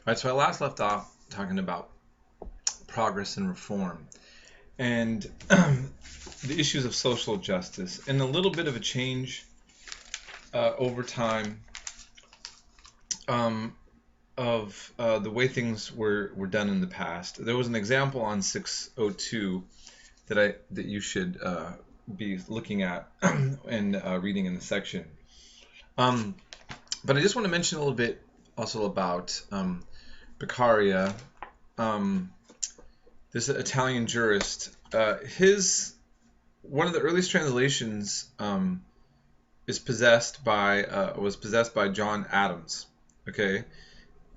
Right, so I last left off talking about progress and reform and the issues of social justice and a little bit of a change over time of the way things were done in the past. There was an example on 602 that you should be looking at and reading in the section. But I just want to mention a little bit also about Beccaria, this Italian jurist. One of the earliest translations was possessed by John Adams, okay,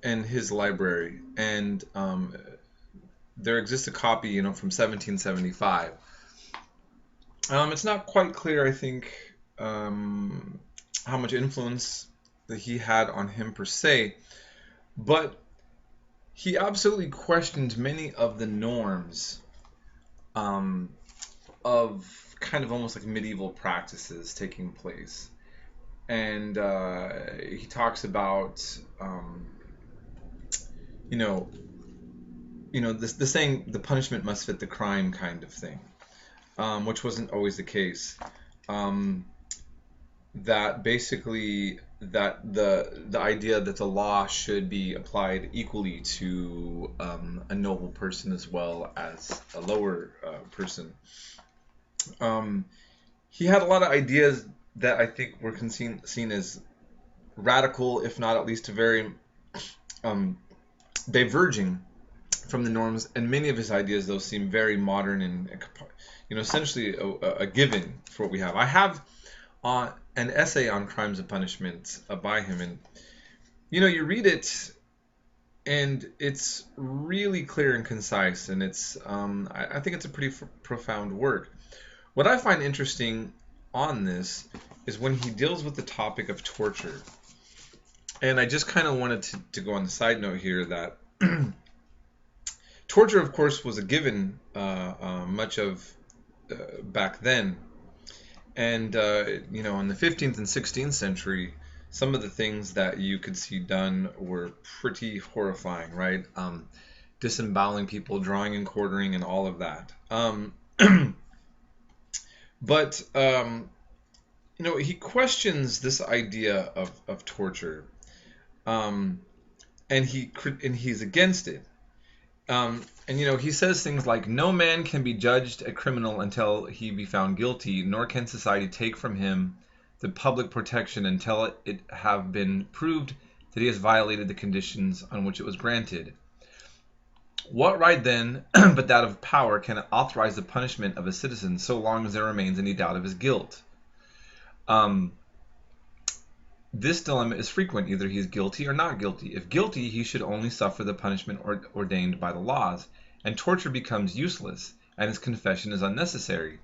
in his library, and there exists a copy, from 1775. It's not quite clear, I think, how much influence that he had on him per se, but he absolutely questioned many of the norms of kind of almost like medieval practices taking place. And he talks about, the saying, the punishment must fit the crime kind of thing, which wasn't always the case. That basically that the idea that the law should be applied equally to a noble person as well as a lower person. He had a lot of ideas that I think were seen as radical, if not at least very diverging from the norms, and many of his ideas, though, seem very modern and essentially a given for what we have. I have an essay on crimes and punishment by him, and you read it and it's really clear and concise, and it's I think it's a pretty profound work. What I find interesting on this is when he deals with the topic of torture, and I just kind of wanted to go on the side note here that torture, of course, was a given much of back then. And, in the 15th and 16th century, some of the things that you could see done were pretty horrifying, right? Disemboweling people, drawing and quartering, and all of that. But, he questions this idea of torture, and he's against it. He says things like, no man can be judged a criminal until he be found guilty, nor can society take from him the public protection until it have been proved that he has violated the conditions on which it was granted. What right then, but that of power, can authorize the punishment of a citizen so long as there remains any doubt of his guilt? This dilemma is frequent. Either he is guilty or not guilty. If guilty, he should only suffer the punishment ordained by the laws, and torture becomes useless, and his confession is unnecessary.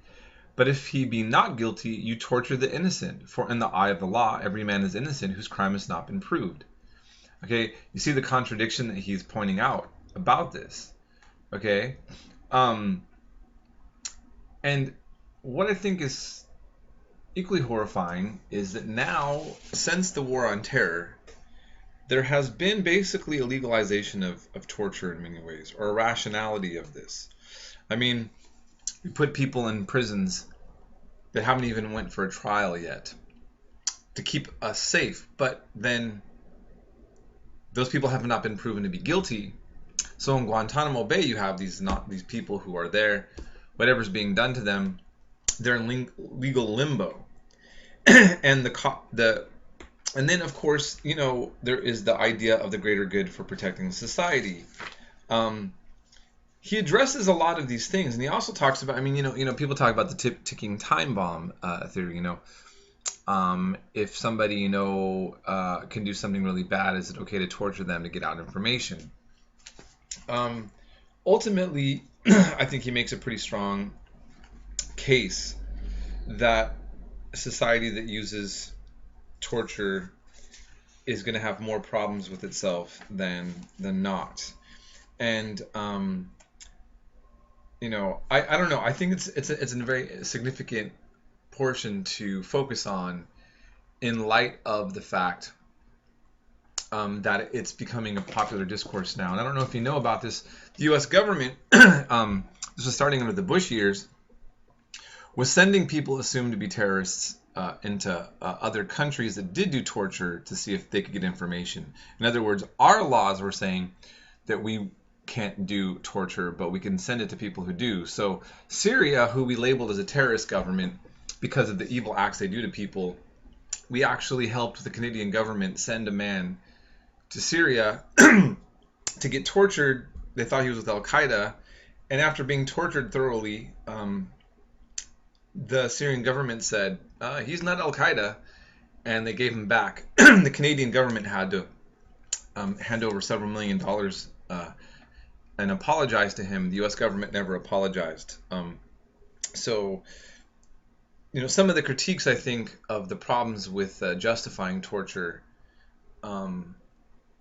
But if he be not guilty, you torture the innocent, for in the eye of the law, every man is innocent whose crime has not been proved. Okay, you see the contradiction that he's pointing out about this. Okay, and what I think is equally horrifying is that now, since the War on Terror, there has been basically a legalization of torture in many ways, or a rationality of this. I mean, we put people in prisons that haven't even went for a trial yet to keep us safe, but then those people have not been proven to be guilty. So in Guantanamo Bay, you have these people who are there, whatever's being done to them, they're in legal limbo. And then of course, there is the idea of the greater good for protecting society. He addresses a lot of these things, and he also talks about, people talk about the ticking time bomb theory. If somebody can do something really bad, is it okay to torture them to get out information? Ultimately, I think he makes a pretty strong case that a society that uses torture is going to have more problems with itself than not. And I don't know. I think it's a very significant portion to focus on in light of the fact that it's becoming a popular discourse now. And I don't know if you know about this. The U.S. government, this was starting under the Bush years, was sending people assumed to be terrorists into other countries that did do torture to see if they could get information. In other words, our laws were saying that we can't do torture, but we can send it to people who do. So Syria, who we labeled as a terrorist government because of the evil acts they do to people, we actually helped the Canadian government send a man to Syria to get tortured. They thought he was with Al-Qaeda, and after being tortured thoroughly, the Syrian government said, he's not Al-Qaeda, and they gave him back. The Canadian government had to hand over several $1 million and apologize to him. The U.S. government never apologized. So, some of the critiques, I think, of the problems with justifying torture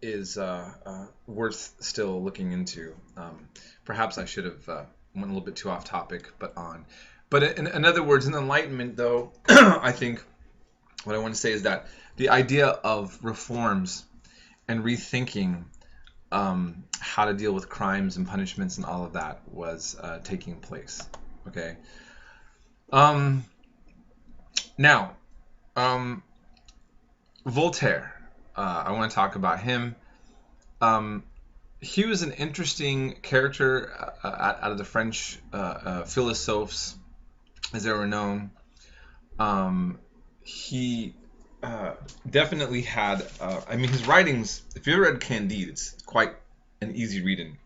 is worth still looking into. Perhaps I should have went a little bit too off topic, but on. But in other words, in Enlightenment, though, I think what I want to say is that the idea of reforms and rethinking how to deal with crimes and punishments and all of that was taking place. Okay. Now, Voltaire. I want to talk about him. He was an interesting character out of the French philosophes, as they were known. He definitely had, his writings, if you ever read Candide, it's quite an easy read and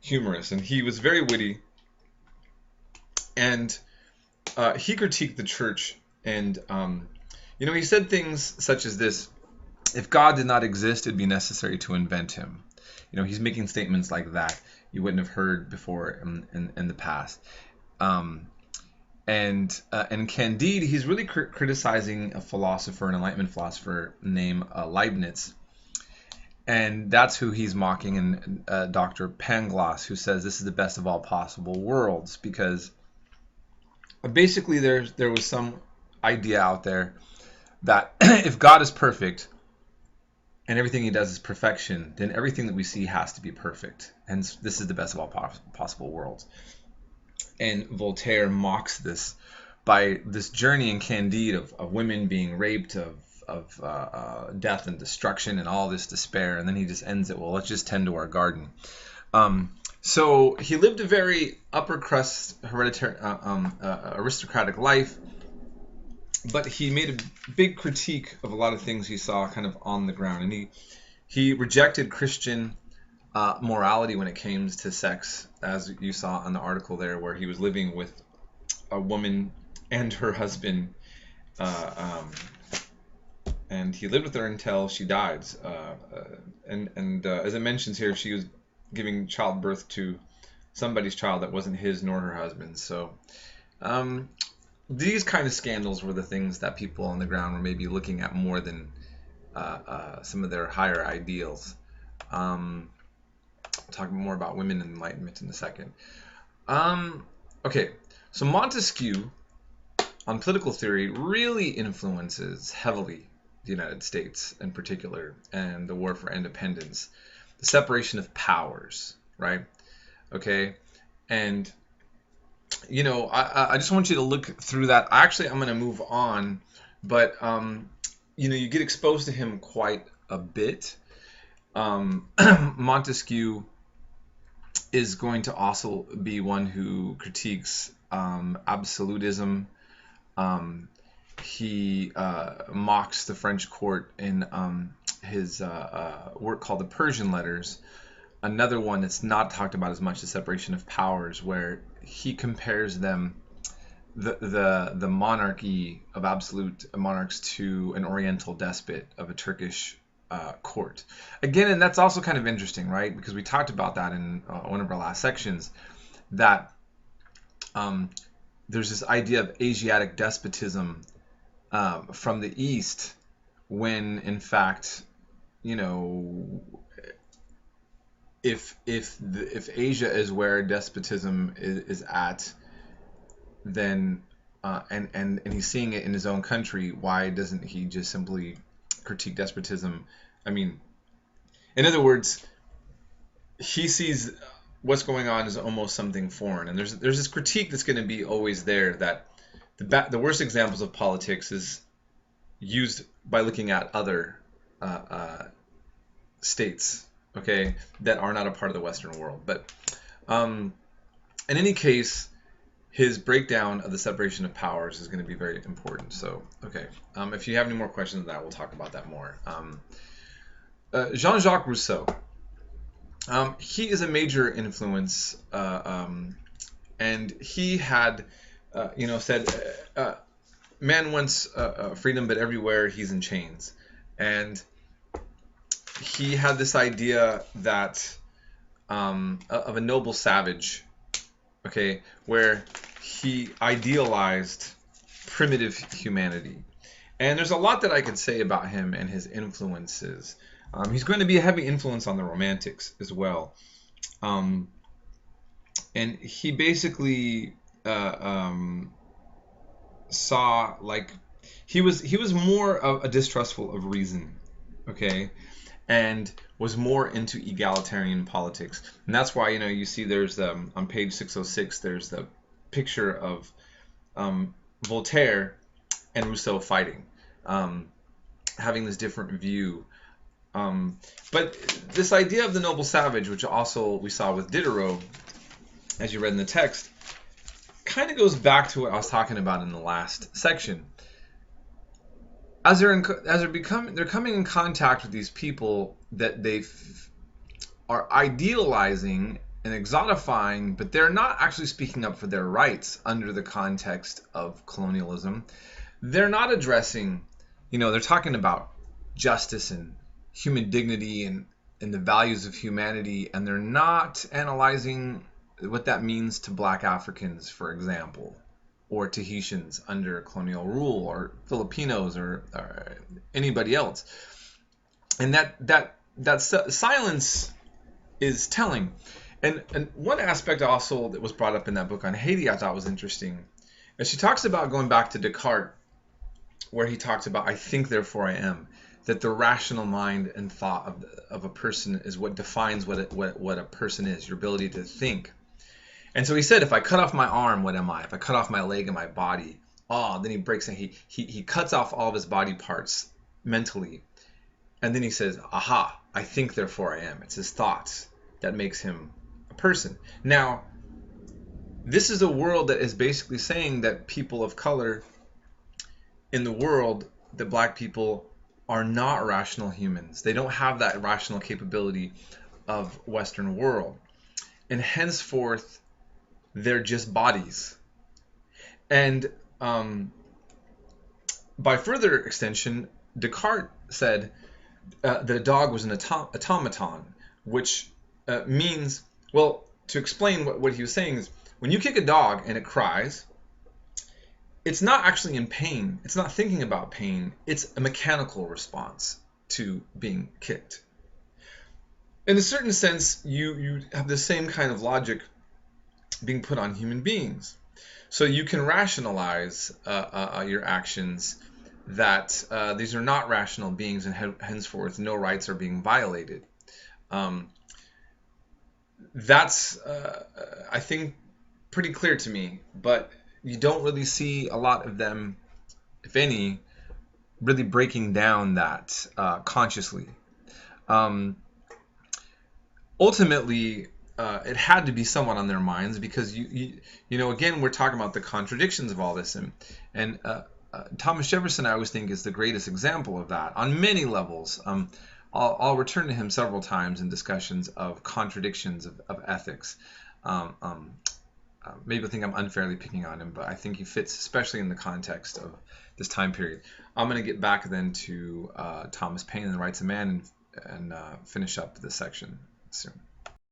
humorous. And he was very witty. And he critiqued the church. And, he said things such as this: if God did not exist, it'd be necessary to invent him. He's making statements like that you wouldn't have heard before in the past. And Candide, he's really criticizing a philosopher, an Enlightenment philosopher named Leibniz. And that's who he's mocking, and Dr. Pangloss, who says this is the best of all possible worlds, because basically there was some idea out there that if God is perfect and everything he does is perfection, then everything that we see has to be perfect. And this is the best of all possible worlds. And Voltaire mocks this by this journey in Candide of women being raped, of death and destruction and all this despair. And then he just ends it, well, let's just tend to our garden. So he lived a very upper crust, hereditary, aristocratic life. But he made a big critique of a lot of things he saw kind of on the ground. And he rejected Christian morality when it came to sex, as you saw on the article there, where he was living with a woman and her husband. And he lived with her until she died. And as it mentions here, she was giving childbirth to somebody's child that wasn't his nor her husband's. So these kind of scandals were the things that people on the ground were maybe looking at more than some of their higher ideals. Talk more about women and enlightenment in a second. Okay, so Montesquieu, on political theory, really influences heavily the United States in particular, and the war for independence, the separation of powers, right? Okay, and I just want you to look through that. Actually, I'm going to move on, but you get exposed to him quite a bit. Montesquieu is going to also be one who critiques absolutism. He mocks the French court in his work called The Persian Letters. Another one that's not talked about as much, the separation of powers, where he compares them, the monarchy of absolute monarchs, to an Oriental despot of a Turkish court. Again, and that's also kind of interesting, right? Because we talked about that in one of our last sections, that there's this idea of Asiatic despotism from the East, when in fact, if Asia is where despotism is at, then and he's seeing it in his own country, why doesn't he just simply critique despotism? I mean, In other words, he sees what's going on as almost something foreign, and there's this critique that's going to be always there, that the worst examples of politics is used by looking at other states, okay, that are not a part of the Western world. But in any case, his breakdown of the separation of powers is going to be very important. So, okay, if you have any more questions on that, we'll talk about that more. Jean-Jacques Rousseau. He is a major influence, and he had, said, man wants freedom, but everywhere he's in chains. And he had this idea that of a noble savage, okay, where he idealized primitive humanity. And there's a lot that I could say about him and his influences. He's going to be a heavy influence on the Romantics as well. And he basically saw, like, he was more of a distrustful of reason, okay, and was more into egalitarian politics. And that's why, you see there's on page 606, there's the picture of Voltaire and Rousseau fighting, having this different view. But this idea of the noble savage, which also we saw with Diderot, as you read in the text, kind of goes back to what I was talking about in the last section. As they're coming in contact with these people that they are idealizing and exotifying, but they're not actually speaking up for their rights under the context of colonialism. They're not addressing, they're talking about justice and human dignity and the values of humanity, and they're not analyzing what that means to black Africans, for example, or Tahitians under colonial rule, or Filipinos, or anybody else. And that silence is telling. And one aspect also that was brought up in that book on Haiti I thought was interesting, and she talks about going back to Descartes, where he talks about, I think, therefore I am, that the rational mind and thought of a person is what defines what a person is, your ability to think. And so he said, if I cut off my arm, what am I? If I cut off my leg and my body, then he breaks it. He cuts off all of his body parts mentally. And then he says, aha, I think, therefore I am. It's his thoughts that makes him a person. Now, this is a world that is basically saying that people of color in the world, that black people are not rational humans. They don't have that rational capability of Western world. And henceforth, they're just bodies. And by further extension, Descartes said that a dog was an automaton, which means, well, to explain what he was saying is, when you kick a dog and it cries, it's not actually in pain. It's not thinking about pain. It's a mechanical response to being kicked. In a certain sense, you have the same kind of logic being put on human beings. So you can rationalize your actions, that these are not rational beings, and henceforth no rights are being violated. That's, I think, pretty clear to me, but you don't really see a lot of them, if any, really breaking down that consciously. Ultimately, it had to be somewhat on their minds, because again, we're talking about the contradictions of all this, and Thomas Jefferson, I always think, is the greatest example of that on many levels. I'll return to him several times in discussions of contradictions of ethics. Maybe I think I'm unfairly picking on him, but I think he fits especially in the context of this time period. I'm going to get back then to Thomas Paine and the Rights of Man and finish up this section soon.